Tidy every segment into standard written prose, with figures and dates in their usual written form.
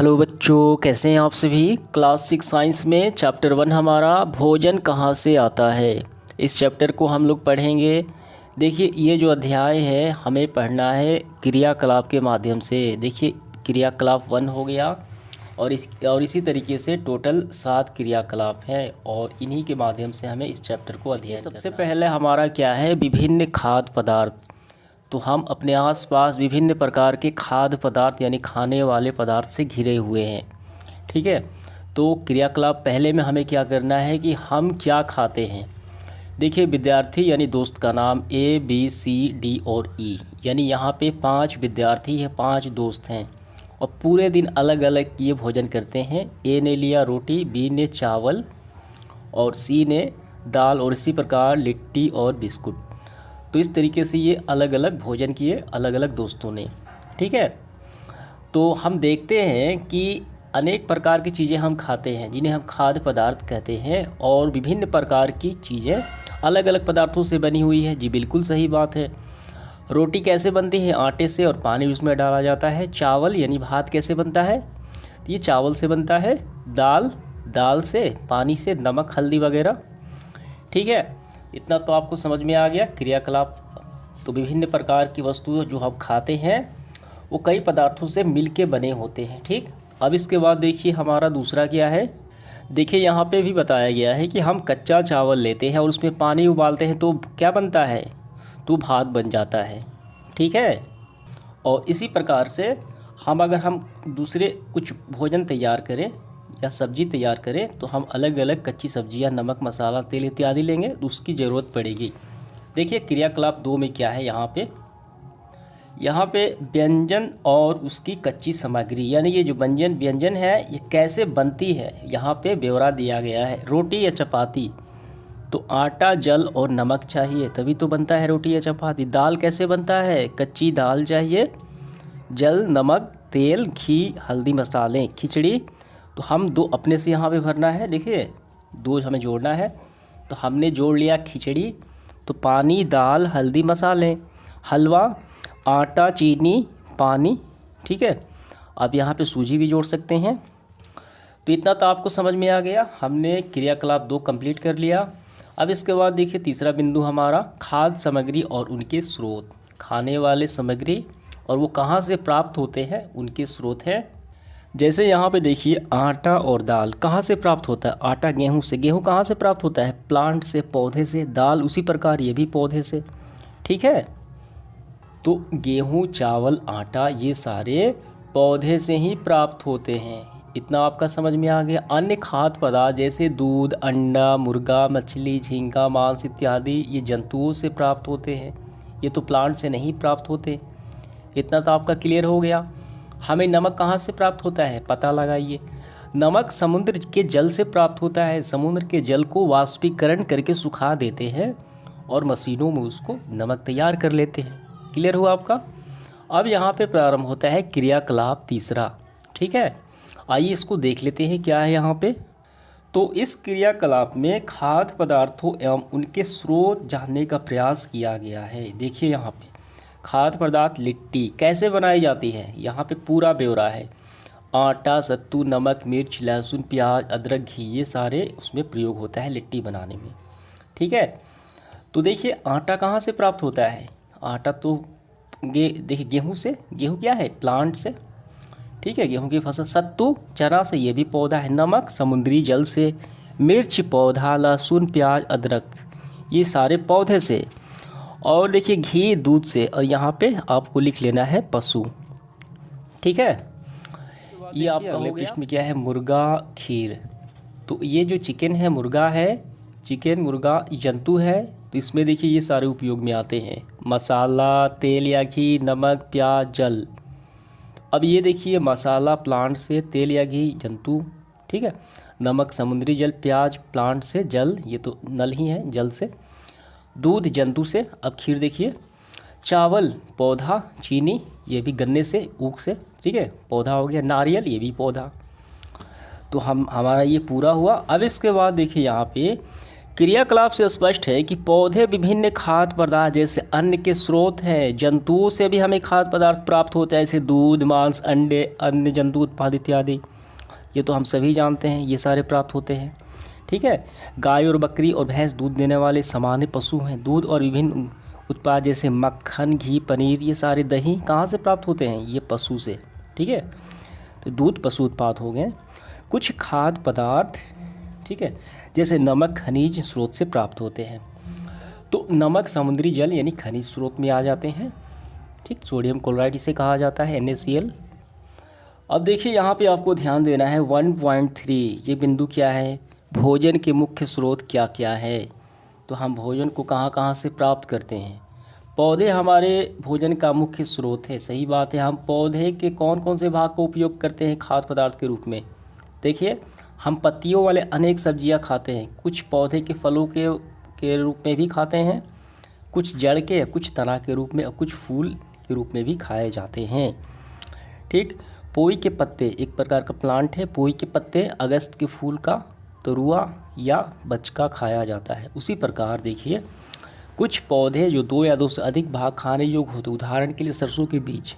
Hello बच्चों, कैसे हैं आप सभी। क्लास 6 साइंस में चैप्टर 1 हमारा भोजन कहाँ से आता है, इस चैप्टर को हम लोग पढ़ेंगे। देखिए, ये जो अध्याय है हमें पढ़ना है क्रियाकलाप के माध्यम से। देखिए, क्रियाकलाप 1 हो गया और इसी तरीके से टोटल 7 क्रियाकलाप हैं और इन्हीं के माध्यम से हमें इस चैप्टर को अध्ययन करना है। सबसे पहले हमारा क्या है, विभिन्न खाद्य पदार्थ। तो हम अपने आसपास विभिन्न प्रकार के खाद्य पदार्थ यानी खाने वाले पदार्थ से घिरे हुए हैं। ठीक है, तो क्रियाकलाप पहले में हमें क्या करना है कि हम क्या खाते हैं। देखिए, विद्यार्थी यानी दोस्त का नाम A B C D और E, यानी यहाँ पे 5 विद्यार्थी हैं, 5 दोस्त हैं और पूरे दिन अलग अलग ये भोजन करते हैं। A ने लिया रोटी, B ने चावल और C ने दाल और इसी प्रकार लिट्टी और बिस्कुट। तो इस तरीके से ये अलग अलग भोजन किए अलग अलग दोस्तों ने। ठीक है, तो हम देखते हैं कि अनेक प्रकार की चीज़ें हम खाते हैं जिन्हें हम खाद्य पदार्थ कहते हैं और विभिन्न प्रकार की चीज़ें अलग अलग पदार्थों से बनी हुई है। जी बिल्कुल सही बात है। रोटी कैसे बनती है, आटे से और पानी उसमें डाला जाता है। चावल यानी भात कैसे बनता है, तो ये चावल से बनता है। दाल से, पानी से, नमक हल्दी वगैरह। ठीक है, इतना तो आपको समझ में आ गया। क्रियाकलाप तो विभिन्न प्रकार की वस्तुएं जो हम खाते हैं वो कई पदार्थों से मिलके बने होते हैं। ठीक, अब इसके बाद देखिए हमारा दूसरा क्या है। देखिए, यहाँ पे भी बताया गया है कि हम कच्चा चावल लेते हैं और उसमें पानी उबालते हैं तो क्या बनता है, तो भात बन जाता है। ठीक है, और इसी प्रकार से हम दूसरे कुछ भोजन तैयार करें या सब्जी तैयार करें तो हम अलग अलग कच्ची सब्जियां, नमक, मसाला, तेल इत्यादि लेंगे तो उसकी ज़रूरत पड़ेगी। देखिए, क्रियाकलाप 2 में क्या है, यहाँ पे व्यंजन और उसकी कच्ची सामग्री, यानी ये जो व्यंजन है ये कैसे बनती है, यहाँ पे ब्यौरा दिया गया है। रोटी या चपाती, तो आटा, जल और नमक चाहिए तभी तो बनता है रोटी या चपाती। दाल कैसे बनता है, कच्ची दाल चाहिए, जल, नमक, तेल, घी, हल्दी, मसाले। खिचड़ी तो हम 2 अपने से यहाँ पे भरना है। देखिए, 2 हमें जोड़ना है तो हमने जोड़ लिया खिचड़ी, तो पानी, दाल, हल्दी, मसाले। हलवा, आटा, चीनी, पानी। ठीक है, अब यहाँ पे सूजी भी जोड़ सकते हैं। तो इतना तो आपको समझ में आ गया। हमने क्रियाकलाप 2 कंप्लीट कर लिया। अब इसके बाद देखिए तीसरा बिंदु हमारा खाद्य सामग्री और उनके स्रोत। खाने वाले सामग्री और वो कहाँ से प्राप्त होते हैं, उनके स्रोत हैं। जैसे यहाँ पे देखिए, आटा और दाल कहाँ से प्राप्त होता है। आटा गेहूँ से, गेहूँ कहाँ से प्राप्त होता है, प्लांट से, पौधे से। दाल उसी प्रकार ये भी पौधे से। ठीक है, तो गेहूँ, चावल, आटा ये सारे पौधे से ही प्राप्त होते हैं। इतना आपका समझ में आ गया। अन्य खाद्य पदार्थ जैसे दूध, अंडा, मुर्गा, मछली, झींगा, मांस इत्यादि ये जंतुओं से प्राप्त होते हैं, ये तो प्लांट से नहीं प्राप्त होते। इतना तो आपका क्लियर हो गया। हमें नमक कहाँ से प्राप्त होता है, पता लगाइए। नमक समुद्र के जल से प्राप्त होता है। समुद्र के जल को वाष्पीकरण करके सुखा देते हैं और मशीनों में उसको नमक तैयार कर लेते हैं। क्लियर हुआ आपका। अब यहाँ पे प्रारंभ होता है क्रियाकलाप तीसरा। ठीक है, आइए इसको देख लेते हैं क्या है यहाँ पे। तो इस क्रियाकलाप में खाद्य पदार्थों एवं उनके स्रोत जानने का प्रयास किया गया है। देखिए, यहाँ पे खाद्य पदार्थ लिट्टी कैसे बनाई जाती है, यहाँ पे पूरा ब्यौरा है। आटा, सत्तू, नमक, मिर्च, लहसुन, प्याज, अदरक, घी ये सारे उसमें प्रयोग होता है लिट्टी बनाने में। ठीक है, तो देखिए आटा कहाँ से प्राप्त होता है। आटा तो देखिए गेहूँ से। गेहूँ क्या है, प्लांट से। ठीक है, गेहूँ की फसल। सत्तू चना से, ये भी पौधा है। नमक समुद्री जल से। मिर्च पौधा, लहसुन, प्याज, अदरक ये सारे पौधे से। और देखिए घी दूध से, और यहाँ पे आपको लिख लेना है पशु। ठीक है, ये आपका अगले पृष्ठ में क्या है, मुर्गा खीर। तो ये जो चिकन है, मुर्गा है, चिकन मुर्गा जंतु है, तो इसमें देखिए ये सारे उपयोग में आते हैं। मसाला, तेल या घी, नमक, प्याज, जल। अब ये देखिए मसाला प्लांट से, तेल या घी जंतु। ठीक है, नमक समुद्री जल, प्याज प्लांट से, जल ये तो नल ही है जल से, दूध जंतु से। अब खीर देखिए, चावल पौधा, चीनी ये भी गन्ने से, ऊख से। ठीक है, पौधा हो गया। नारियल ये भी पौधा। तो हमारा ये पूरा हुआ। अब इसके बाद देखिए यहाँ पे क्रियाकलाप से स्पष्ट है कि पौधे विभिन्न खाद्य पदार्थ जैसे अन्न के स्रोत हैं। जंतुओं से भी हमें खाद्य पदार्थ प्राप्त होते हैं, जैसे दूध, मांस, अंडे, अन्य जंतु उत्पाद इत्यादि। ये तो हम सभी जानते हैं, ये सारे प्राप्त होते हैं। ठीक है। गाय और बकरी और भैंस दूध देने वाले सामान्य पशु हैं। दूध और विभिन्न उत्पाद जैसे मक्खन, घी, पनीर, ये सारे दही कहाँ से प्राप्त होते हैं? ये पशु से। ठीक है। तो दूध पशु उत्पाद हो गए। कुछ खाद्य पदार्थ, ठीक है, जैसे नमक, खनिज स्रोत से प्राप्त होते हैं। तो नमक समुद्री जल यानी खनिज स्रोत में आ जाते हैं। ठीक, सोडियम क्लोराइड इसे कहा जाता है, NaCl। अब देखिए यहाँ पे आपको ध्यान देना है 1.3, ये बिंदु क्या है? भोजन के मुख्य स्रोत क्या क्या है? तो हम भोजन को कहाँ कहाँ से प्राप्त करते हैं? पौधे हमारे भोजन का मुख्य स्रोत है। सही बात है। हम पौधे के कौन कौन से भाग का उपयोग करते हैं खाद्य पदार्थ के रूप में? देखिए, हम पत्तियों वाले अनेक सब्जियां खाते हैं। कुछ पौधे के फलों के रूप में भी खाते हैं, कुछ जड़ के, कुछ तना के रूप में और कुछ फूल के रूप में भी खाए जाते हैं। ठीक। पोई के पत्ते एक प्रकार का प्लांट है। पोई के पत्ते अगस्त के फूल का तरुआ या बचका खाया जाता है। उसी प्रकार देखिए, कुछ पौधे जो 2 या 2 से अधिक भाग खाने योग्य होते, उदाहरण के लिए सरसों के बीज,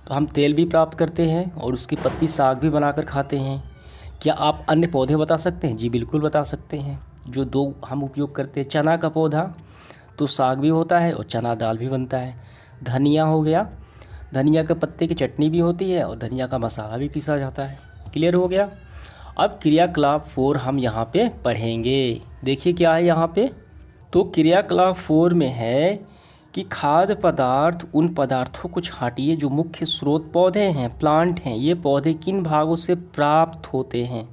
तो हम तेल भी प्राप्त करते हैं और उसकी पत्ती साग भी बनाकर खाते हैं। क्या आप अन्य पौधे बता सकते हैं? जी बिल्कुल बता सकते हैं। जो 2 हम उपयोग करते हैं, चना का पौधा तो साग भी होता है और चना दाल भी बनता है। धनिया हो गया, धनिया के पत्ते की चटनी भी होती है और धनिया का मसाला भी पीसा जाता है। क्लियर हो गया। अब क्रियाकलाप 4 हम यहाँ पे पढ़ेंगे। देखिए क्या है यहाँ पे। तो क्रियाकलाप 4 में है कि खाद्य पदार्थ उन पदार्थों को छांटिए जो मुख्य स्रोत पौधे हैं, प्लांट हैं। ये पौधे किन भागों से प्राप्त होते हैं?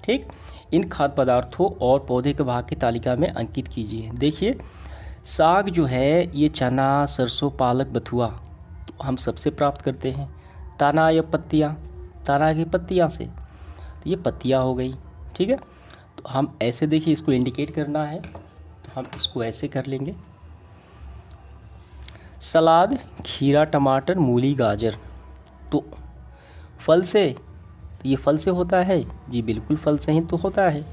ठीक। इन खाद्य पदार्थों और पौधे के भाग की तालिका में अंकित कीजिए। देखिए, साग जो है ये चना, सरसों, पालक, बथुआ तो हम सबसे प्राप्त करते हैं। तना या पत्तियाँ, तना की पत्तियाँ से, तो ये पत्तियाँ हो गई। ठीक है। तो हम ऐसे देखिए, इसको इंडिकेट करना है तो हम इसको ऐसे कर लेंगे। सलाद, खीरा, टमाटर, मूली, गाजर, तो फल से, तो ये फल से होता है। जी बिल्कुल फल से ही तो होता है।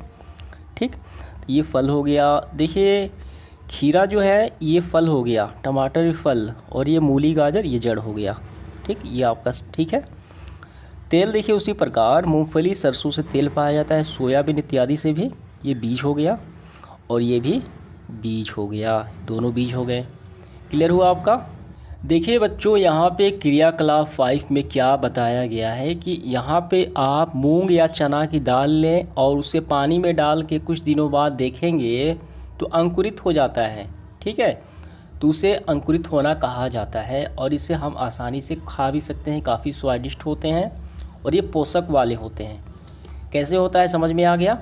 ठीक। तो ये फल हो गया। देखिए, खीरा जो है ये फल हो गया, टमाटर भी फल, और ये मूली, गाजर ये जड़ हो गया। ठीक, ये आपका ठीक है। तेल देखिए उसी प्रकार, मूंगफली, सरसों से तेल पाया जाता है। सोयाबीन इत्यादि से भी, ये बीज हो गया और ये भी बीज हो गया, दोनों बीज हो गए। क्लियर हुआ आपका। देखिए बच्चों, यहाँ पे क्रियाकलाप 5 में क्या बताया गया है कि यहाँ पे आप मूंग या चना की दाल लें और उसे पानी में डाल के कुछ दिनों बाद देखेंगे तो अंकुरित हो जाता है। ठीक है। तो उसे अंकुरित होना कहा जाता है और इसे हम आसानी से खा भी सकते हैं। काफ़ी स्वादिष्ट होते हैं और ये पोषक वाले होते हैं। कैसे होता है समझ में आ गया।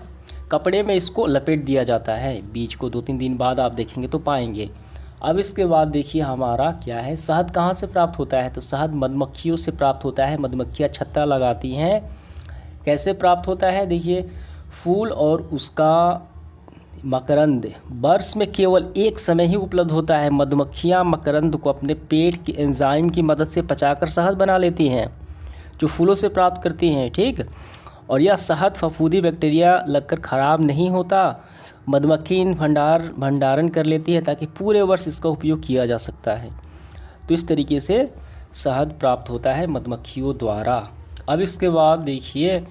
कपड़े में इसको लपेट दिया जाता है। बीज को 2-3 दिन बाद आप देखेंगे तो पाएंगे। अब इसके बाद देखिए हमारा क्या है, शहद कहाँ से प्राप्त होता है? तो शहद मधुमक्खियों से प्राप्त होता है। मधुमक्खियाँ छत्ता लगाती हैं। कैसे प्राप्त होता है? देखिए, फूल और उसका मकरंद वर्ष में केवल एक समय ही उपलब्ध होता है। मधुमक्खियाँ मकरंद को अपने पेट की एंजाइम की मदद से पचाकर शहद बना लेती हैं, जो फूलों से प्राप्त करती हैं। ठीक। और यह शहद फफूंदी बैक्टीरिया लगकर ख़राब नहीं होता। मधुमक्खी इन भंडारण कर लेती है ताकि पूरे वर्ष इसका उपयोग किया जा सकता है। तो इस तरीके से शहद प्राप्त होता है मधुमक्खियों द्वारा। अब इसके बाद देखिए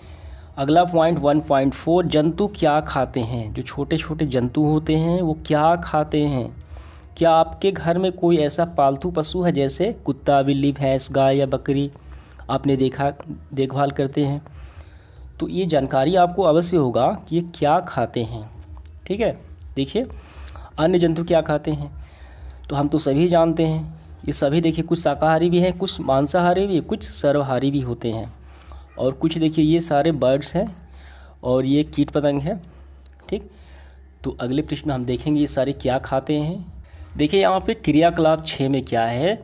अगला पॉइंट 1.4, जंतु क्या खाते हैं? जो छोटे छोटे जंतु होते हैं वो क्या खाते हैं? क्या आपके घर में कोई ऐसा पालतू पशु है जैसे कुत्ता, बिल्ली, भैंस, गाय या बकरी आपने देखभाल करते हैं? तो ये जानकारी आपको अवश्य होगा कि ये क्या खाते हैं। ठीक है। देखिए, अन्य जंतु क्या खाते हैं तो हम तो सभी जानते हैं। ये सभी देखिए, कुछ शाकाहारी भी हैं, कुछ मांसाहारी भी, कुछ सर्वहारी भी होते हैं। और कुछ देखिए ये सारे बर्ड्स हैं और ये कीट पतंग है। ठीक। तो अगले प्रश्न में हम देखेंगे ये सारे क्या खाते हैं। देखिए यहाँ पे क्रियाकलाप 6 में क्या है,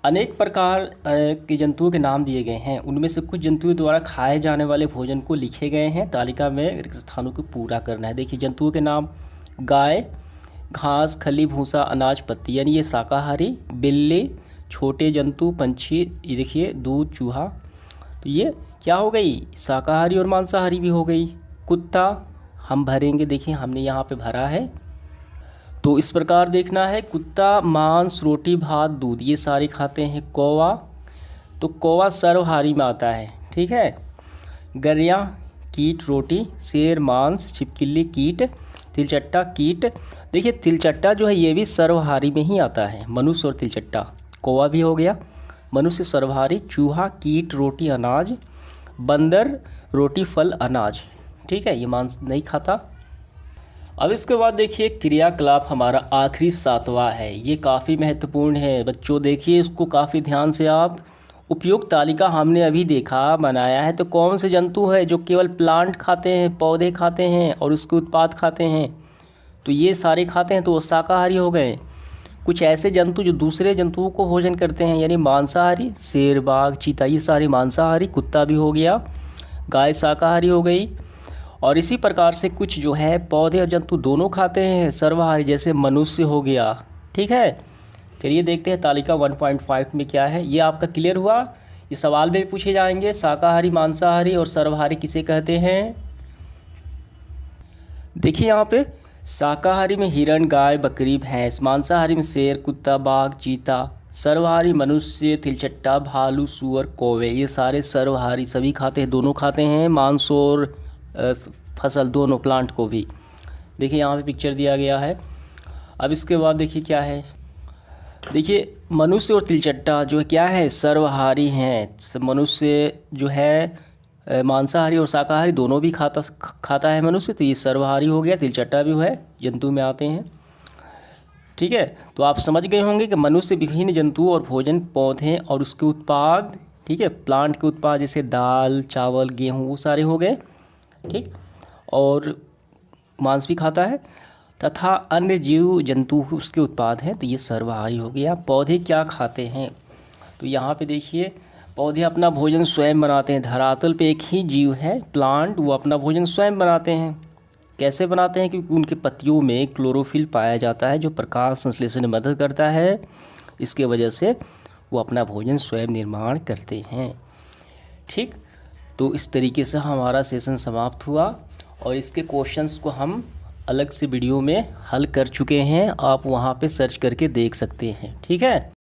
अनेक प्रकार के जंतुओं के नाम दिए गए हैं। उनमें से कुछ जंतुओं द्वारा खाए जाने वाले भोजन को लिखे गए हैं। तालिका में रिक्त स्थानों को पूरा करना है। देखिए जंतुओं के नाम, गाय घास, खली, भूसा, अनाज, पत्ती, यानी ये शाकाहारी। बिल्ली छोटे जंतु, पंछी, ये देखिए दूध, चूहा, तो ये क्या हो गई, शाकाहारी और मांसाहारी भी हो गई। कुत्ता हम भरेंगे। देखिए हमने यहाँ पे भरा है। तो इस प्रकार देखना है, कुत्ता मांस, रोटी, भात, दूध, ये सारे खाते हैं। कौवा, तो कौवा सर्वहारी में आता है, ठीक है। गैया कीट, रोटी। शेर मांस, छिपकली कीट, तिलचट्टा कीट। देखिए तिलचट्टा जो है ये भी सर्वहारी में ही आता है, मनुष्य और तिलचट्टा। कौवा भी हो गया मनुष्य सर्वहारी। चूहा कीट, रोटी, अनाज। बंदर रोटी, फल, अनाज, ठीक है, ये मांस नहीं खाता। अब इसके बाद देखिए क्रियाकलाप हमारा आखिरी 7वां है, ये काफ़ी महत्वपूर्ण है बच्चों। देखिए इसको काफ़ी ध्यान से आप। उपयुक्त तालिका हमने अभी देखा बनाया है, तो कौन से जंतु है जो केवल प्लांट खाते हैं, पौधे खाते हैं और उसके उत्पाद खाते हैं, तो ये सारे खाते हैं, तो वो शाकाहारी हो गए। कुछ ऐसे जंतु जो दूसरे जंतुओं को भोजन करते हैं यानी मांसाहारी, शेर, बाघ, चीता, ये सारे मांसाहारी। कुत्ता भी हो गया। गाय शाकाहारी हो गई। और इसी प्रकार से कुछ जो है पौधे और जंतु दोनों खाते हैं, सर्वहारी, जैसे मनुष्य हो गया, ठीक है। चलिए देखते हैं तालिका 1.5 में क्या है। ये आपका क्लियर हुआ। ये सवाल में भी पूछे जाएंगे, शाकाहारी, मांसाहारी और सर्वहारी किसे कहते हैं। देखिए यहाँ पे शाकाहारी में हिरण, गाय, बकरी, भैंस। मांसाहारी में शेर, कुत्ता, बाघ, चीता। सर्वहारी मनुष्य, तिलचट्टा, भालू, सूअर, कौवे, ये सारे सर्वहारी, सभी खाते हैं, दोनों खाते हैं, मांस और फसल दोनों, प्लांट को भी। देखिए यहाँ पे पिक्चर दिया गया है। अब इसके बाद देखिए क्या है। देखिए मनुष्य और तिलचट्टा जो क्या है सर्वहारी हैं। मनुष्य जो है मांसाहारी और शाकाहारी दोनों भी खाता है मनुष्य, तो ये सर्वहारी हो गया। तिलचट्टा भी है, जंतु में आते हैं, ठीक है। तो आप समझ गए होंगे कि मनुष्य विभिन्न जंतुओं और भोजन, पौधे और उसके उत्पाद, ठीक है, प्लांट के उत्पाद जैसे दाल, चावल, गेहूँ, वो सारे हो गए, ठीक। और मांस भी खाता है, तथा अन्य जीव जंतु उसके उत्पाद हैं, तो ये सर्वहारी हो गया। पौधे क्या खाते हैं, तो यहाँ पे देखिए पौधे अपना भोजन स्वयं बनाते हैं। धरातल पे एक ही जीव है प्लांट, वो अपना भोजन स्वयं बनाते हैं। कैसे बनाते हैं, क्योंकि उनके पत्तियों में क्लोरोफिल पाया जाता है जो प्रकाश संश्लेषण में मदद करता है। इसके वजह से वो अपना भोजन स्वयं निर्माण करते हैं, ठीक। तो इस तरीके से हमारा सेशन समाप्त हुआ और इसके क्वेश्चंस को हम अलग से वीडियो में हल कर चुके हैं, आप वहाँ पे सर्च करके देख सकते हैं, ठीक है।